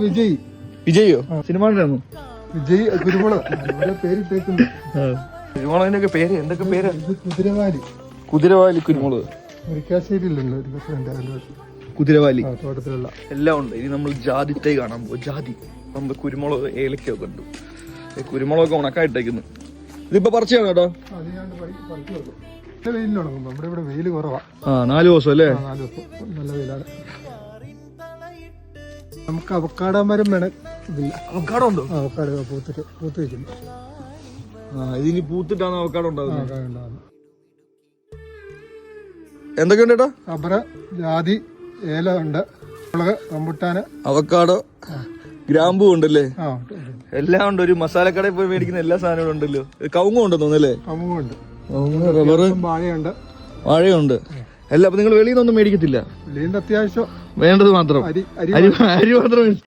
Vijay. വിജയോ? Cinema Vijay കുരുമുളക് പേരിട്ടേക്കുന്നു. കുരുമുളകിനൊക്കെ പേര് എന്തൊക്കെ പേര്? കുതിരവാലി. കുതിരവാലി കുരുമുളക്. മുരിക്കാശ്ശേരിയിലുണ്ട് കുതിരവാലി തോട്ടത്തിലുള്ള എല്ലാം ഉണ്ട്. ഇനി നമ്മൾ ജാതി തൈ കാണാൻ പോകും. ജാതി നമ്മൾ കുരുമുളക് ഏലക്കൊക്കെ ഉണ്ട്. കുരുമുളകൊക്കെ ഉണക്കായിട്ടേക്കുന്നു. ഇതിപ്പോ പറിച്ചാണ് കേട്ടോ. വെയിലുണങ്ങും. നമ്മുടെ ഇവിടെ വെയിൽ കുറവാ. 4 ദിവസം അല്ലേ? 4 ദിവസം നല്ല വെയിലാണ്. നമുക്ക് അവക്കാടോ മരം വേണം. അവക്കാടോ ഉണ്ടോ? അവക്കാടോ പൂത്ത് വെക്കുന്നു. ഇതിനി പൂത്തിട്ടാണ് അവക്കാടോ ഉണ്ടാകുന്നത്. എന്തൊക്കെയുണ്ട് ചേട്ടാ? റബ്ബറ്, ജാതി, ഏല ഉണ്ട്, മുളക്, റംബുട്ടാന്, അവക്കാടോ, ഗ്രാമ്പൂ ഉണ്ടല്ലേ? എല്ലാം ഉണ്ട്. ഒരു മസാലക്കടയിൽ പോയി മേടിക്കുന്ന എല്ലാ സാധനങ്ങളും ഉണ്ടല്ലോ. കവുങ്ങും ഉണ്ടെന്ന് തോന്നുന്നല്ലേ? കവുങ്ങുണ്ട്, റബ്ബറ്, വാഴയുണ്ട്. വാഴയുണ്ട് എല്ലാം. അപ്പൊ നിങ്ങൾ വെളിയിൽ നിന്നൊന്നും മേടിക്കത്തില്ല? വെളിയിൽ അത്യാവശ്യം വേണ്ടത് മാത്രം. അരി മാത്രം.